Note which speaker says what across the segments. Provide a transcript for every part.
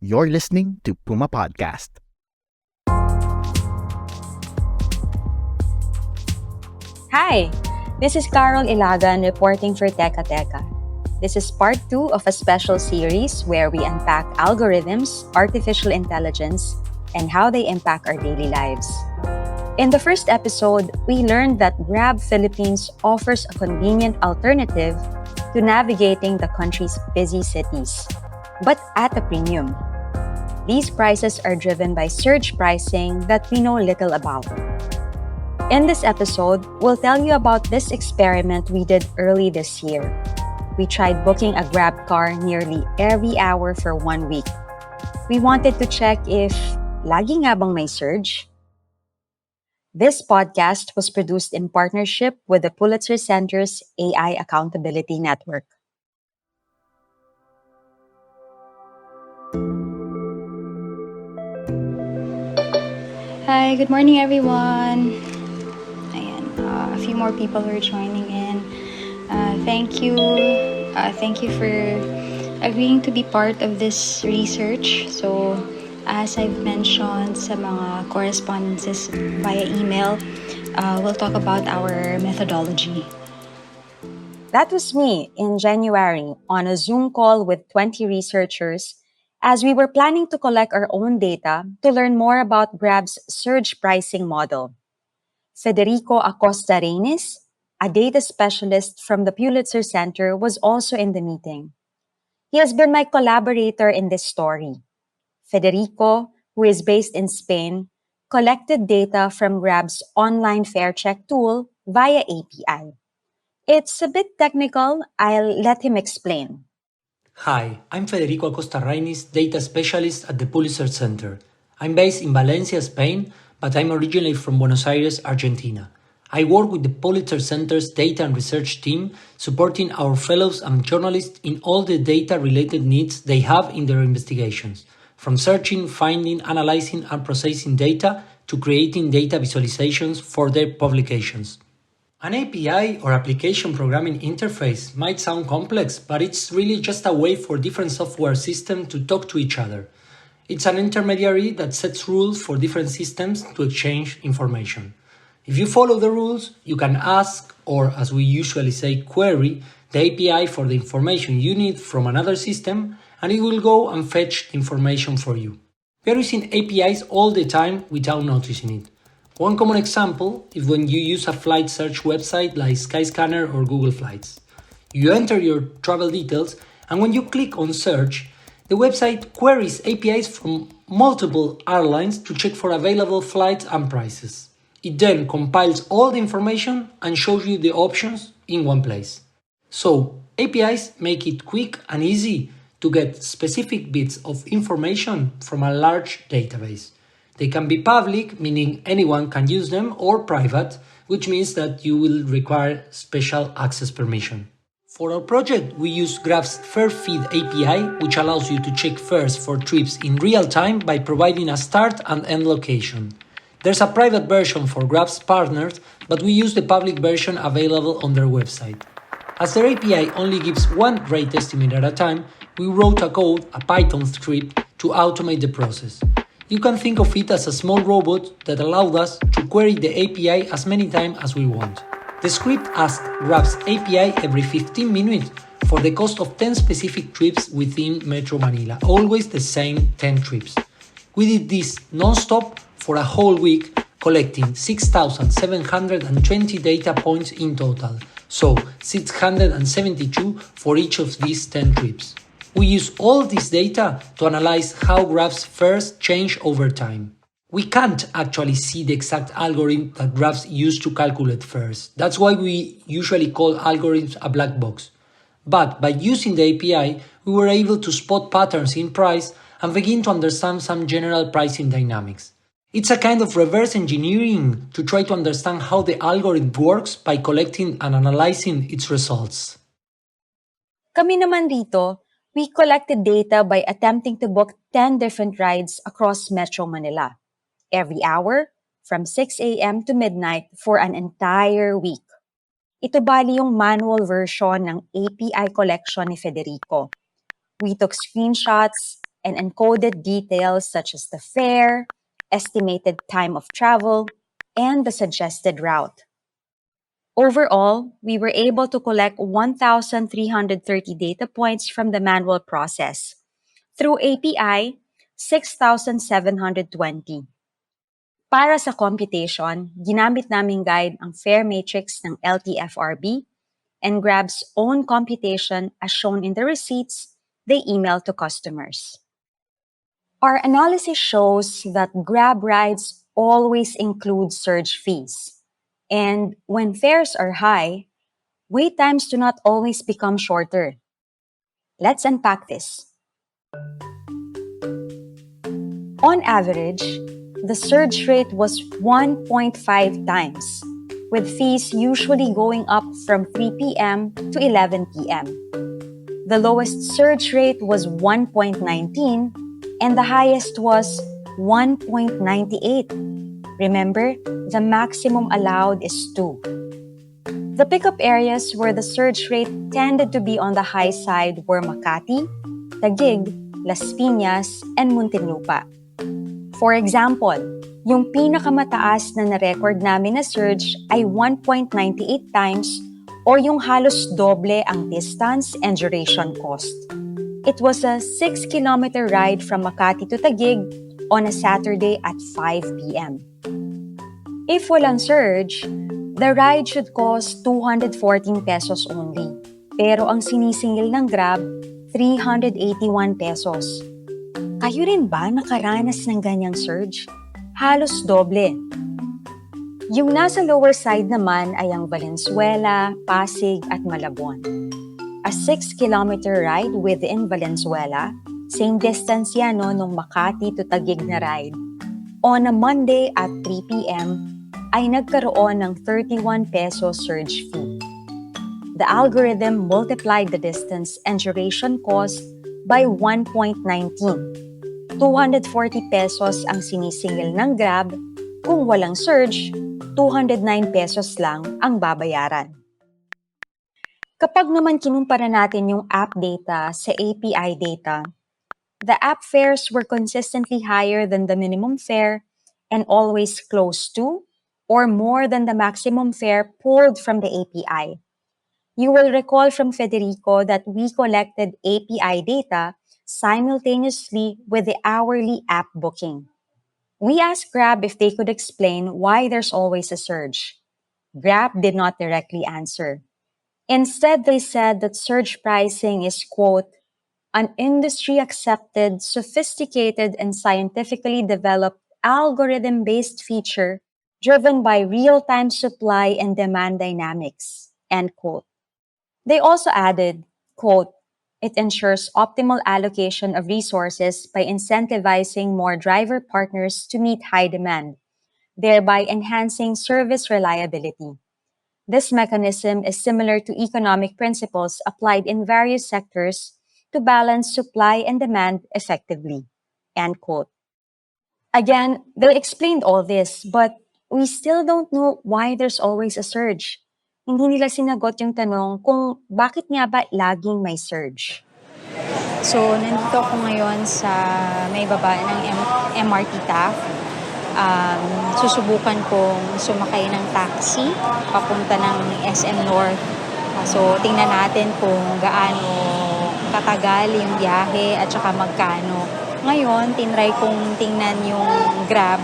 Speaker 1: You're listening to Puma Podcast.
Speaker 2: Hi, this is Karol Ilagan reporting for Teka Teka. This is part 2 of a special series where we unpack algorithms, artificial intelligence, and how they impact our daily lives. In the first episode, we learned that Grab Philippines offers a convenient alternative to navigating the country's busy cities, but at a premium. These prices are driven by surge pricing that we know little about. In this episode, we'll tell you about this experiment we did early this year. We tried booking a GrabCar nearly every hour for 1 week. We wanted to check if lagi nga bang may surge? This podcast was produced in partnership with the Pulitzer Center's AI Accountability Network.
Speaker 3: Hi, good morning everyone. A few more people are joining in. Thank you for agreeing to be part of this research. So, as I've mentioned sa mga correspondences via email, we'll talk about our methodology.
Speaker 2: That was me in January on a Zoom call with 20 researchers as we were planning to collect our own data to learn more about Grab's surge pricing model. Federico Acosta Rainis, a data specialist from the Pulitzer Center, was also in the meeting. He has been my collaborator in this story. Federico, who is based in Spain, collected data from Grab's online fare check tool via API. It's a bit technical. I'll let him explain.
Speaker 4: Hi, I'm Federico Acosta Rainis, data specialist at the Pulitzer Center. I'm based in Valencia, Spain, but I'm originally from Buenos Aires, Argentina. I work with the Pulitzer Center's data and research team, supporting our fellows and journalists in all the data-related needs they have in their investigations, from searching, finding, analyzing, and processing data to creating data visualizations for their publications. An API or application programming interface might sound complex, but it's really just a way for different software systems to talk to each other. It's an intermediary that sets rules for different systems to exchange information. If you follow the rules, you can ask, or as we usually say, query, the API for the information you need from another system, and it will go and fetch the information for you. We are using APIs all the time without noticing it. One common example is when you use a flight search website like Skyscanner or Google Flights. You enter your travel details, and when you click on search, the website queries APIs from multiple airlines to check for available flights and prices. It then compiles all the information and shows you the options in one place. So, APIs make it quick and easy to get specific bits of information from a large database. They can be public, meaning anyone can use them, or private, which means that you will require special access permission. For our project, we use Grab's Fare Feed API, which allows you to check fares for trips in real time by providing a start and end location. There's a private version for Grab's partners, but we use the public version available on their website. As their API only gives one rate estimate at a time, we wrote a code, a Python script, to automate the process. You can think of it as a small robot that allowed us to query the API as many times as we want. The script asks Grab's API every 15 minutes for the cost of 10 specific trips within Metro Manila, always the same 10 trips. We did this non-stop for a whole week, collecting 6,720 data points in total, so 672 for each of these 10 trips. We use all this data to analyze how Grab's fares change over time. We can't actually see the exact algorithm that Grabs use to calculate fares. That's why we usually call algorithms a black box. But by using the API, we were able to spot patterns in price and begin to understand some general pricing dynamics. It's a kind of reverse engineering to try to understand how the algorithm works by collecting and analyzing its results.
Speaker 2: Kami naman dito, we collected data by attempting to book 10 different rides across Metro Manila, every hour, from 6 a.m. to midnight for an entire week. Ito bali yung manual version ng API collection ni Federico. We took screenshots, and encoded details such as the fare, estimated time of travel, and the suggested route. Overall, we were able to collect 1,330 data points from the manual process. Through API, 6,720. Para sa computation, ginamit naming guide ang fare matrix ng LTFRB and Grab's own computation as shown in the receipts they email to customers. Our analysis shows that Grab rides always include surge fees. And when fares are high, wait times do not always become shorter. Let's unpack this. On average, the surge rate was 1.5 times, with fees usually going up from 3 p.m. to 11 p.m. The lowest surge rate was 1.19 and the highest was 1.98. Remember, the maximum allowed is 2. The pickup areas where the surge rate tended to be on the high side were Makati, Taguig, Las Piñas, and Muntinlupa. For example, yung pinakamataas na na-record namin na surge ay 1.98 times or yung halos doble ang distance and duration cost. It was a 6-kilometer ride from Makati to Taguig on a Saturday at 5 p.m. If walang surge, the ride should cost 214 pesos only. Pero ang sinisingil ng Grab, 381 pesos. Kayo rin ba nakaranas ng ganyang surge? Halos doble. Yung nasa lower side naman ay ang Valenzuela, Pasig at Malabon. A 6-kilometer ride within Valenzuela, same distance yan nung Makati to Taguig na ride. On a Monday at 3 p.m., ay nagkaroon ng 31 peso surge fee. The algorithm multiplied the distance and duration cost by 1.19. 240 pesos ang sinisingil ng Grab, kung walang surge, 209 pesos lang ang babayaran. Kapag naman kinumpara natin yung app data sa API data, the app fares were consistently higher than the minimum fare and always close to or more than the maximum fare pulled from the API. You will recall from Federico that we collected API data simultaneously with the hourly app booking. We asked Grab if they could explain why there's always a surge. Grab did not directly answer. Instead, they said that surge pricing is, quote, an industry-accepted, sophisticated, and scientifically developed algorithm-based feature driven by real-time supply and demand dynamics, end quote. They also added, quote, it ensures optimal allocation of resources by incentivizing more driver partners to meet high demand, thereby enhancing service reliability. This mechanism is similar to economic principles applied in various sectors to balance supply and demand effectively, end quote. Again, they explained all this, but we still don't know why there's always a surge. Hindi nila sinagot yung tanong kung bakit nga ba laging may surge.
Speaker 3: So, nandito ako ngayon sa may baba ng MRT TAF. Susubukan kong sumakay ng taxi papunta ng SM North. So, tingnan natin kung gaano katagal yung biyahe at saka magkano. Ngayon, tinry kong tingnan yung Grab.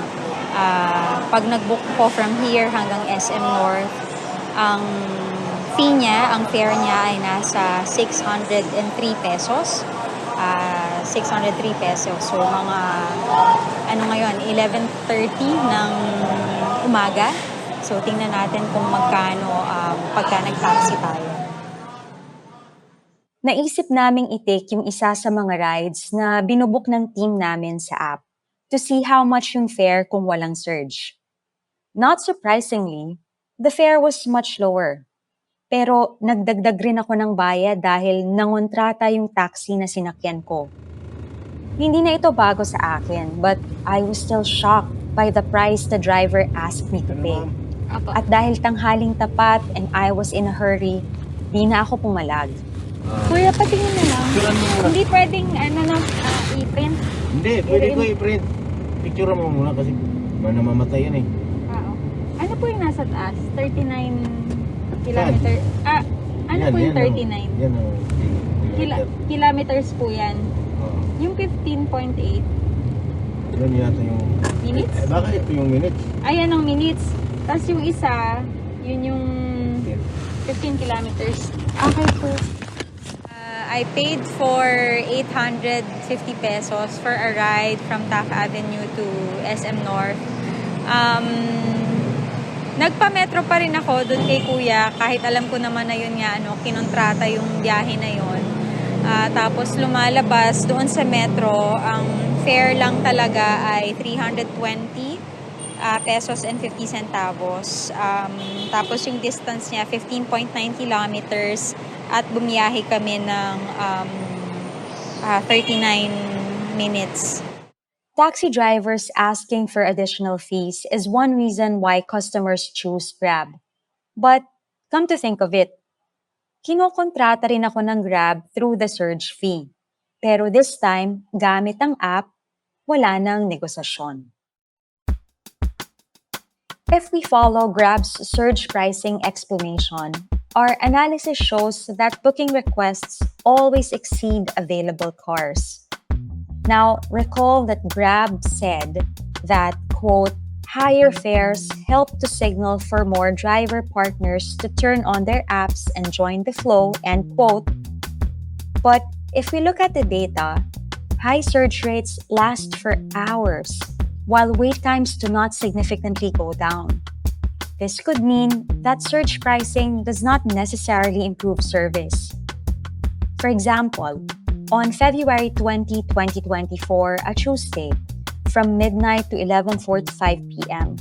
Speaker 3: Pag nag-book ko from here hanggang SM North, ang fee niya, ang fare niya ay nasa 603 pesos. 603 pesos. So, mga, ngayon, 11:30 ng umaga. So, tingnan natin kung magkano pagka nag-taxi tayo.
Speaker 2: Naisip naming i-take yung isa sa mga rides na binubuk ng team namin sa app to see how much yung fare kung walang surge. Not surprisingly, the fare was much lower. Pero nagdagdag rin ako ng bayad dahil nangontrata yung taxi na sinakyan ko. Hindi na ito bago sa akin, but I was still shocked by the price the driver asked me to pay. At dahil tanghaling tapat and I was in a hurry, di na ako pumalag.
Speaker 3: Kuya, patingin na lang.
Speaker 5: Picturean mo muna.
Speaker 3: Hindi pwedeng, i-print.
Speaker 5: Hindi, pwede ko i-print. Picturean mo muna kasi namamatay yan eh.
Speaker 3: Ano po yung nasa taas? 39 kilometer. Ano po yung 39?
Speaker 5: Yan ang
Speaker 3: Kilometers po yan.
Speaker 5: Oo.
Speaker 3: Yung 15.8
Speaker 5: Doon yata yung
Speaker 3: minutes?
Speaker 5: Bakit ito yung minutes?
Speaker 3: Ayan ang minutes. Tapos yung isa, yun yung 15 kilometers. Okay po. I paid for 850 pesos for a ride from Taft Avenue to SM North. Nagpa-metro pa rin ako doon kay Kuya kahit alam ko naman na yun nga kinontrata yung biyahe na yun. Tapos lumalabas doon sa metro, ang fare lang talaga ay 320 pesos and 50 centavos. Tapos yung distance niya 15.9 kilometers at bumiyahe kami ng 39 minutes.
Speaker 2: Taxi drivers asking for additional fees is one reason why customers choose Grab. But come to think of it, kinokontrata rin ako ng Grab through the surge fee. Pero this time, gamit ang app, wala nang negosasyon. If we follow Grab's surge pricing explanation, our analysis shows that booking requests always exceed available cars. Now, recall that Grab said that, quote, higher fares help to signal for more driver partners to turn on their apps and join the flow, end quote. But if we look at the data, high surge rates last for hours, while wait times do not significantly go down. This could mean that surge pricing does not necessarily improve service. For example, on February 20, 2024, a Tuesday, from midnight to 11:45 p.m.,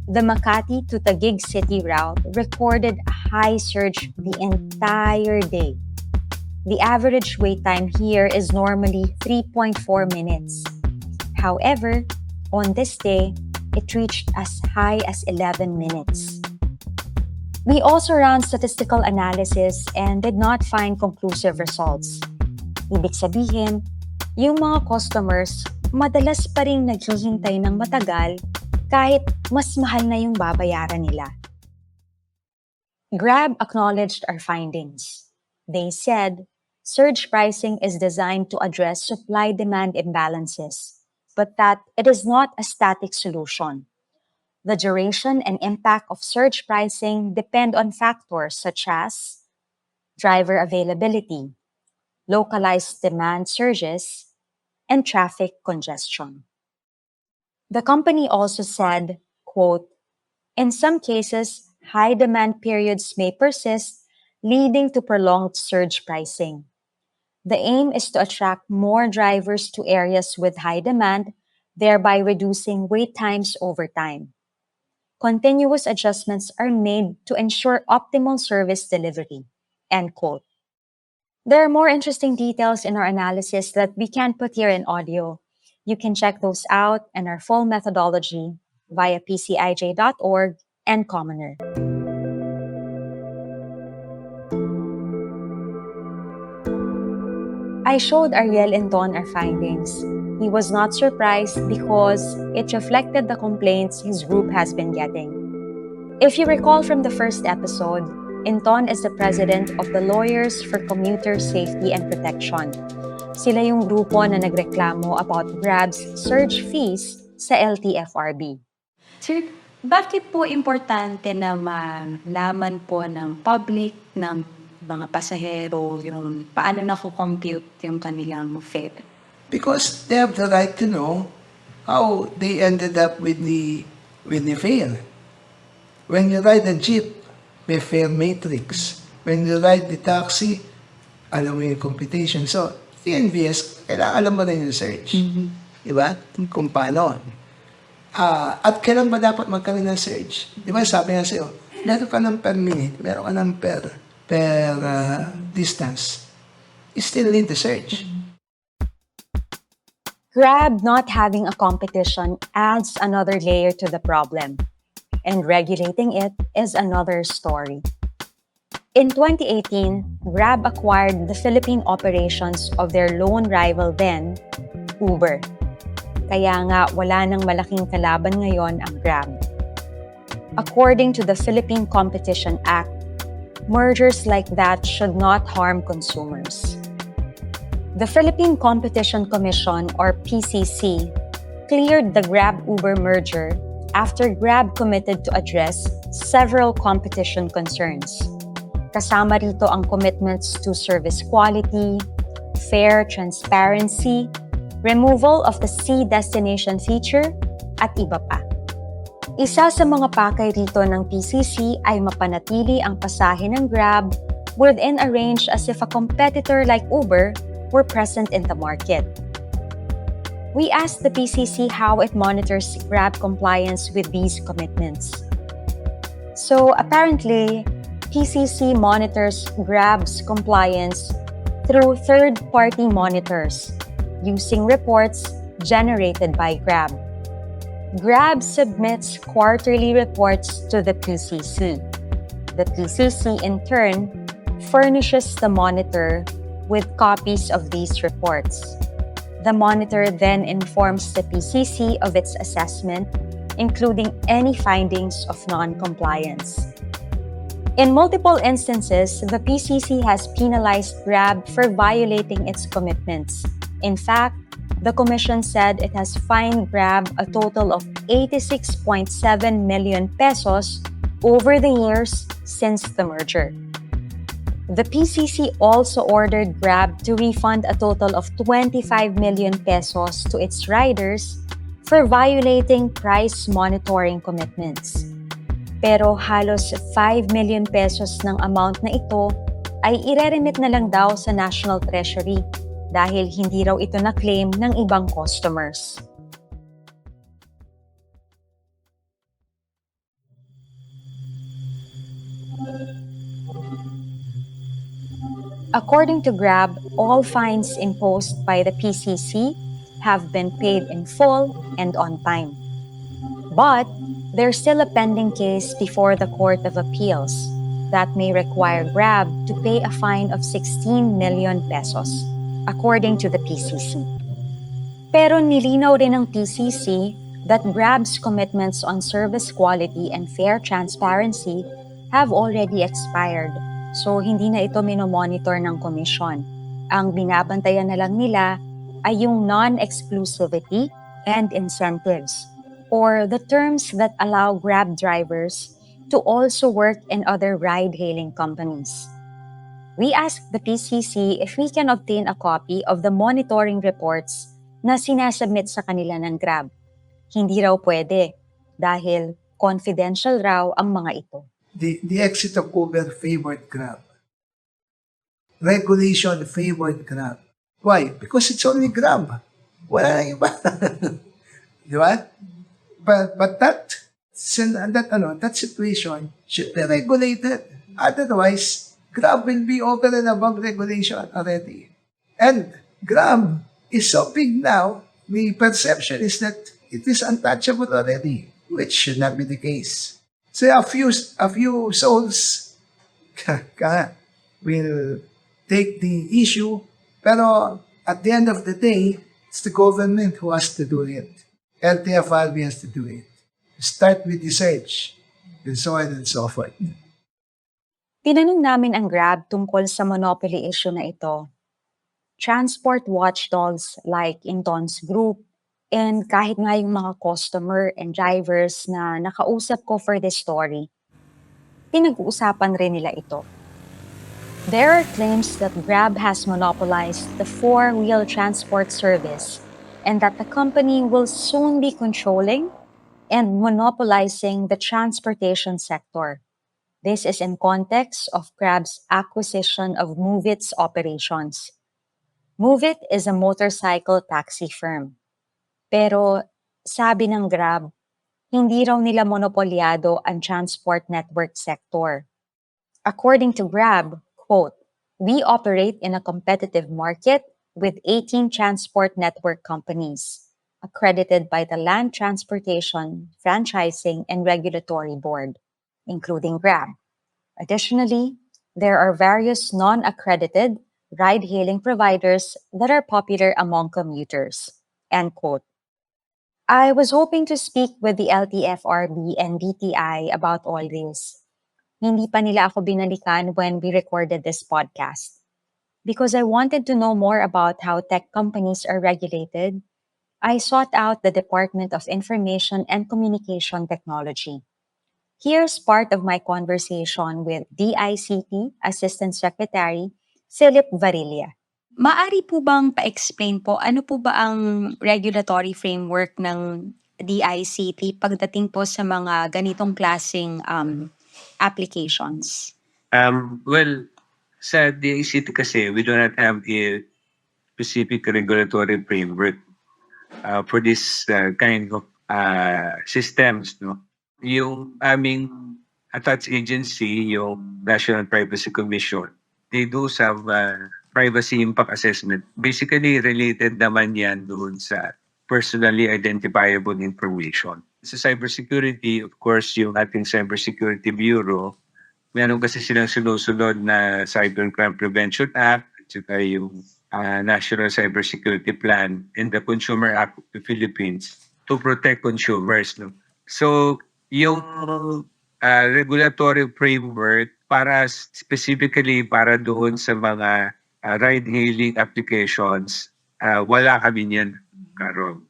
Speaker 2: the Makati to Taguig City route recorded a high surge the entire day. The average wait time here is normally 3.4 minutes. However, on this day, it reached as high as 11 minutes. We also ran statistical analysis and did not find conclusive results. Ibig sabihin, yung mga customers madalas pa rin naghihintay ng matagal kahit mas mahal na yung babayaran nila. Grab acknowledged our findings. They said, surge pricing is designed to address supply-demand imbalances, but that it is not a static solution. The duration and impact of surge pricing depend on factors such as driver availability, localized demand surges, and traffic congestion. The company also said, quote, in some cases, high demand periods may persist, leading to prolonged surge pricing. The aim is to attract more drivers to areas with high demand, thereby reducing wait times over time. Continuous adjustments are made to ensure optimal service delivery, end quote. There are more interesting details in our analysis that we can't put here in audio. You can check those out and our full methodology via pcij.org and Commoner. I showed Ariel and Don our findings. He was not surprised because it reflected the complaints his group has been getting. If you recall from the first episode, Inton is the president of the Lawyers for Commuter Safety and Protection. Sila yung grupo na nagreklamo about Grab's surge fees sa LTFRB.
Speaker 6: Sir, bakit po importante na malaman po ng public, ng mga pasahero, yung paano na-compute yung kanilang fare?
Speaker 7: Because they have the right to know how they ended up with the fare. When you ride a jeep, may fare matrix. When you ride the taxi, alam mo yung computation. So, TNVS, kailangan alam mo rin yung search. Diba? Kung paano. At kailan ba dapat magkaroon ng search? Diba, sabi nga sa'yo, meron ka ng per minute, meron ka ng per distance. You still need the search.
Speaker 2: Grab not having a competition adds another layer to the problem, and regulating it is another story. In 2018, Grab acquired the Philippine operations of their lone rival then, Uber. Kaya nga wala nang malaking kalaban ngayon ang Grab. According to the Philippine Competition Act, mergers like that should not harm consumers. The Philippine Competition Commission or PCC cleared the Grab-Uber merger after Grab committed to address several competition concerns. Kasama rito ang commitments to service quality, fair transparency, removal of the C destination feature, at iba pa. Isa sa mga pakay rito ng PCC ay mapanatili ang pasahe ng Grab within a range as if a competitor like Uber were present in the market. We asked the PCC how it monitors Grab compliance with these commitments. So apparently, PCC monitors Grab's compliance through third-party monitors using reports generated by Grab. Grab submits quarterly reports to the PCC. The PCC, in turn, furnishes the monitor with copies of these reports. The monitor then informs the PCC of its assessment, including any findings of non-compliance. In multiple instances, the PCC has penalized Grab for violating its commitments. In fact, the Commission said it has fined Grab a total of 86.7 million pesos over the years since the merger. The PCC also ordered Grab to refund a total of 25 million pesos to its riders for violating price monitoring commitments. Pero halos 5 million pesos ng amount na ito ay ireremit na lang daw sa National Treasury dahil hindi raw ito na-claim ng ibang customers. According to Grab, all fines imposed by the PCC have been paid in full and on time. But there's still a pending case before the Court of Appeals that may require Grab to pay a fine of 16 million pesos, according to the PCC. Pero nilinaw rin ng PCC that Grab's commitments on service quality and fair transparency have already expired, so hindi na ito minomonitor ng komisyon. Ang binabantayan na lang nila ay yung non-exclusivity and incentives, or the terms that allow Grab drivers to also work in other ride-hailing companies. We asked the PCC if we can obtain a copy of the monitoring reports na sinasubmit sa kanila ng Grab. Hindi raw pwede dahil confidential raw ang mga ito.
Speaker 7: The exit of Uber favored Grab. Regulation favored Grab. Why? Because it's only Grab. Wala nang iba. Di ba? But that situation should be regulated. Otherwise, Grab will be over and above regulation already. And Grab is so big now, the perception is that it is untouchable already, which should not be the case. So a few souls will take the issue, pero at the end of the day, it's the government who has to do it. LTFRB has to do it. Start with research, and so on and so forth.
Speaker 2: Tinanong namin ang Grab tungkol sa monopoly issue na ito. Transport watchdogs like Inton's group and kahit nga yung mga customer and drivers na nakausap ko for this story, pinag-uusapan rin nila ito. There are claims that Grab has monopolized the four-wheel transport service and that the company will soon be controlling and monopolizing the transportation sector. This is in context of Grab's acquisition of Movit's operations. Movit is a motorcycle taxi firm. Pero sabi ng Grab, hindi raw nila monopolyado ang transport network sector. According to Grab, quote, "We operate in a competitive market with 18 transport network companies, accredited by the Land Transportation, Franchising, and Regulatory Board, including Grab. Additionally, there are various non-accredited ride-hailing providers that are popular among commuters. End quote. I was hoping to speak with the LTFRB and DTI about all this. Hindi pa nila ako binalikan when we recorded this podcast. Because I wanted to know more about how tech companies are regulated, I sought out the Department of Information and Communication Technology. Here's part of my conversation with DICT Assistant Secretary Philip Varilla.
Speaker 6: Maari po bang pa-explain po ano po ba ang regulatory framework ng DICT pagdating po sa mga ganitong klaseng applications?
Speaker 8: Well, sa DICT kasi, we do not have a specific regulatory framework for this kind of systems. No? Yung aming attached agency, yung National Privacy Commission, they do some privacy impact assessment. Basically, related naman yan doon sa personally identifiable information. Sa cybersecurity, of course, yung ating Cybersecurity Bureau, meron kasi silang sinusunod na Cybercrime Prevention Act, at saka yung National Cybersecurity Plan and the Consumer Act of the Philippines to protect consumers. No? So, yung regulatory framework para specifically para doon sa mga ride-hailing applications, wala kami niyan, Karol.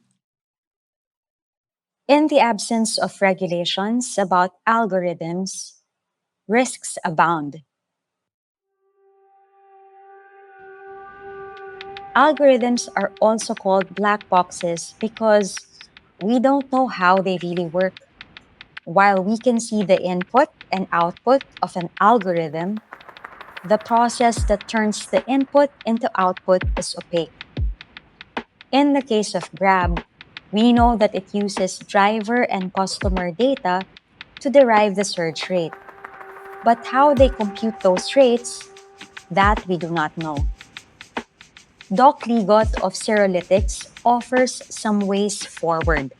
Speaker 2: In the absence of regulations about algorithms, risks abound. Algorithms are also called black boxes because we don't know how they really work. While we can see the input and output of an algorithm, the process that turns the input into output is opaque. In the case of Grab, we know that it uses driver and customer data to derive the surge rate. But how they compute those rates, that we do not know. Doc Ligot of Serolytics offers some ways forward.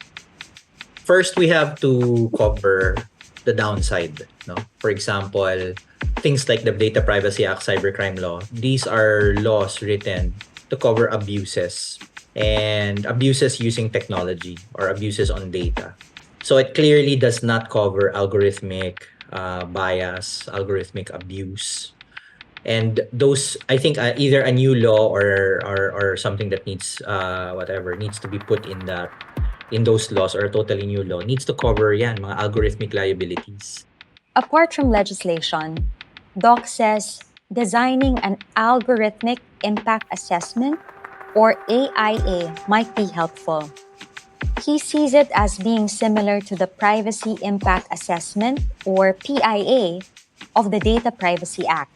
Speaker 1: First, we have to cover the downside. No? For example, things like the Data Privacy Act, Cybercrime Law. These are laws written to cover abuses and abuses using technology or abuses on data. So it clearly does not cover algorithmic bias, algorithmic abuse. And those, I think, either a new law or something that needs needs to be put in those laws, or a totally new law needs to cover yan mga algorithmic liabilities.
Speaker 2: Apart from legislation, Doc says designing an algorithmic impact assessment or AIA might be helpful. He sees it as being similar to the Privacy Impact Assessment or PIA of the Data Privacy Act.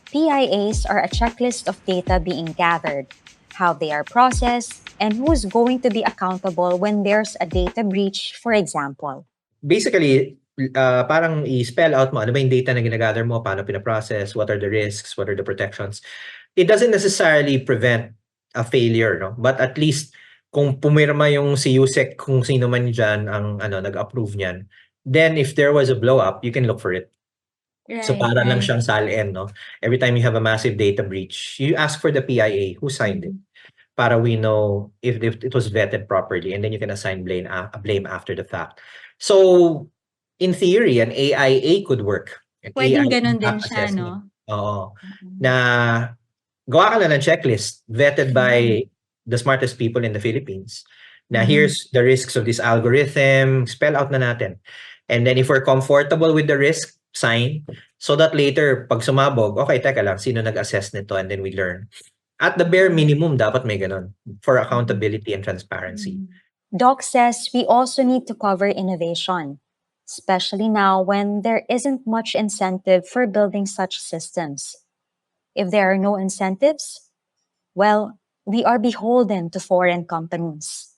Speaker 2: PIAs are a checklist of data being gathered, how they are processed, and who's going to be accountable when there's a data breach, for example.
Speaker 1: Basically, parang i-spell out mo ano ba yung data na ginagather mo, paano pinaprocess, what are the risks, what are the protections. It doesn't necessarily prevent a failure, no? But at least kung pumirma yung si USEC, kung sino man dyan ang nag-approve niyan, then if there was a blow up, you can look for it. So para lang siyang salin, no? Every time you have a massive data breach, you ask for the PIA, who signed it, para we know if it was vetted properly, and then you can assign blame after the fact. So in theory, an AIA could work. An
Speaker 6: Pwedeng
Speaker 1: AI
Speaker 6: ganun din
Speaker 1: impact
Speaker 6: siya,
Speaker 1: assessment.
Speaker 6: no?
Speaker 1: Oo. Na gawa ka na ng checklist vetted by the smartest people in the Philippines. Now, here's the risks of this algorithm. Spell out na natin. And then if we're comfortable with the risk, sign. So that later, pag sumabog, okay, teka lang, sino nag-assess nito? And then we learn. At the bare minimum, dapat may ganun for accountability and transparency.
Speaker 2: Doc says we also need to cover innovation, especially now when there isn't much incentive for building such systems. If there are no incentives, well, we are beholden to foreign companies.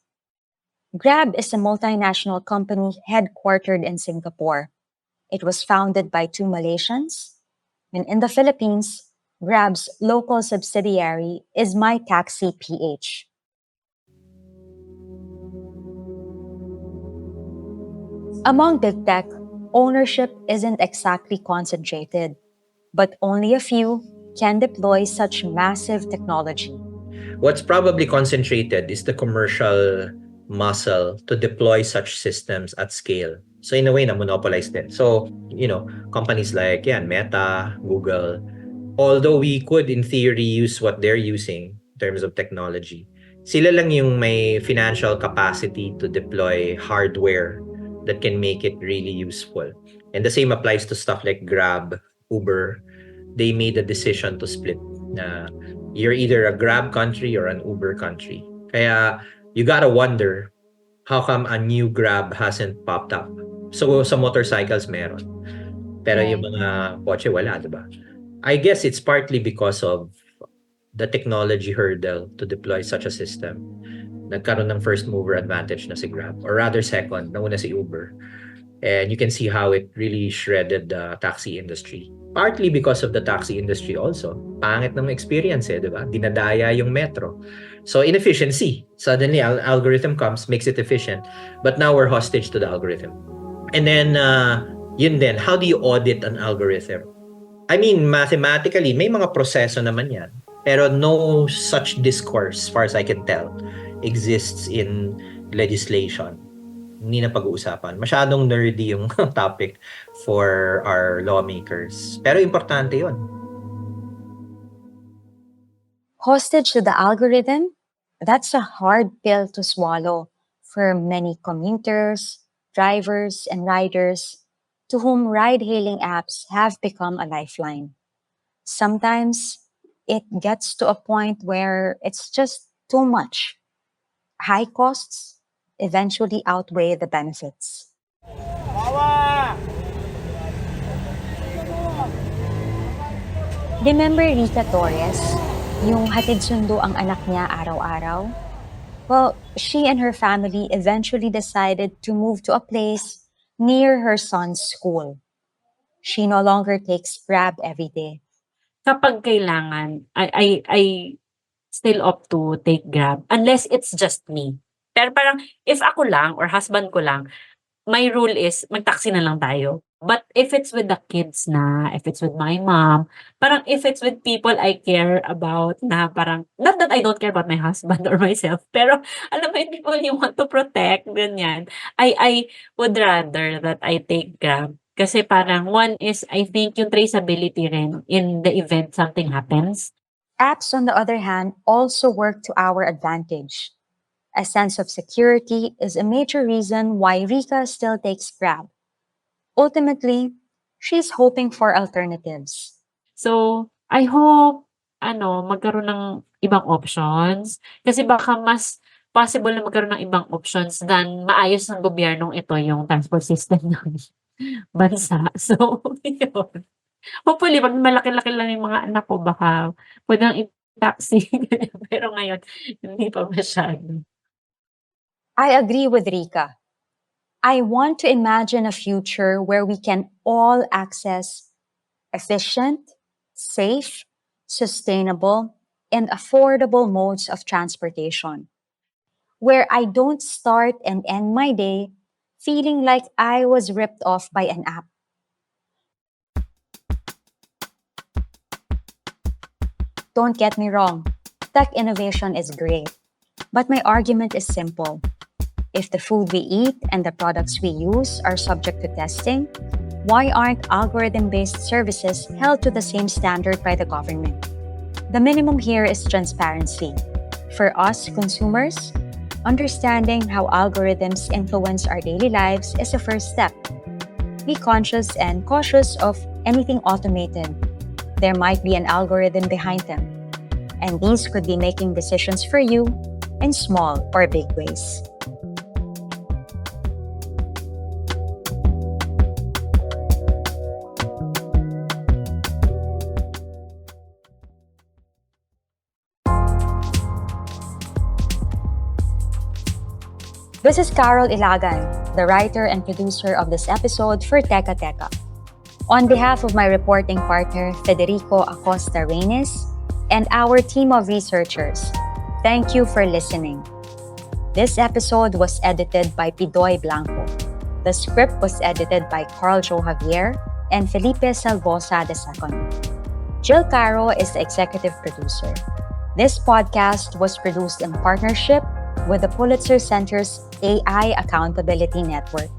Speaker 2: Grab is a multinational company headquartered in Singapore. It was founded by two Malaysians, and in the Philippines, Grab's local subsidiary is My Taxi PH. Among big tech, ownership isn't exactly concentrated. but only a few can deploy such massive technology.
Speaker 1: What's probably concentrated is the commercial muscle to deploy such systems at scale. So in a way, na-monopolize din. So, companies like Meta, Google, although we could in theory use what they're using in terms of technology, sila lang yung may financial capacity to deploy hardware that can make it really useful. And the same applies to stuff like Grab, Uber. They made a decision to split. You're either a Grab country or an Uber country. Kaya you gotta wonder how come a new Grab hasn't popped up. So sa motorcycles meron. Pero yung mga kotse wala, diba? I guess it's partly because of the technology hurdle to deploy such a system. Nagkaroon ng first mover advantage na si Grab, or rather second, nauna si Uber. And you can see how it really shredded the taxi industry. Partly because of the taxi industry also. Pangit ng experience diba? Dinadaya yung metro. So inefficiency. Suddenly, algorithm comes, makes it efficient. But now we're hostage to the algorithm. And then, yun din, how do you audit an algorithm? I mean, mathematically, may mga proseso naman yan. Pero no such discourse, as far as I can tell, exists in legislation. Hindi na pag-uusapan. Masyadong nerdy yung topic for our lawmakers. Pero importante yun.
Speaker 2: Hostage to the algorithm? That's a hard pill to swallow for many commuters, drivers, and riders to whom ride-hailing apps have become a lifeline. Sometimes, it gets to a point where it's just too much. High costs eventually outweigh the benefits. Remember Rita Torres, yung hatid sundo ang anak niya araw-araw? Well, she and her family eventually decided to move to a place near her son's school. She no longer takes Grab every day.
Speaker 9: Kapag kailangan, I still opt to take Grab unless it's just me. Pero parang if ako lang or husband ko lang, my rule is mag-taxi na lang tayo. But if it's with the kids na, if it's with my mom, parang if it's with people I care about na parang, not that I don't care about my husband or myself, pero alam mo yung people you want to protect, ganyan. I would rather that I take Grab. Kasi parang one is, I think yung traceability rin in the event something happens.
Speaker 2: Apps, on the other hand, also work to our advantage. A sense of security is a major reason why Rika still takes Grab. Ultimately, she's hoping for alternatives.
Speaker 9: So, I hope, magkaroon ng ibang options. Kasi baka mas possible na magkaroon ng ibang options than maayos ng gobyernong ito yung transport system ng bansa. So, yun. Hopefully, pag malaki-laki lang yung mga anak ko, baka pwede nang i-taxi. Pero ngayon, hindi pa masyado.
Speaker 2: I agree with Rika. I want to imagine a future where we can all access efficient, safe, sustainable, and affordable modes of transportation, where I don't start and end my day feeling like I was ripped off by an app. Don't get me wrong, tech innovation is great, but my argument is simple. If the food we eat and the products we use are subject to testing, why aren't algorithm-based services held to the same standard by the government? The minimum here is transparency. For us consumers, understanding how algorithms influence our daily lives is a first step. Be conscious and cautious of anything automated. There might be an algorithm behind them, and these could be making decisions for you in small or big ways. This is Karol Ilagan, the writer and producer of this episode for Teka Teka. On behalf of my reporting partner, Federico Acosta Rainis, and our team of researchers, thank you for listening. This episode was edited by Pidoy Blanco. The script was edited by Carljoe Javier and Felipe Salvosa II. Jil Caro is the executive producer. This podcast was produced in partnership with the Pulitzer Center's AI Accountability Network.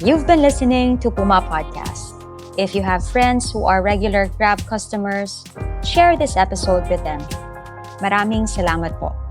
Speaker 2: You've been listening to Puma Podcast. If you have friends who are regular Grab customers, share this episode with them. Maraming salamat po.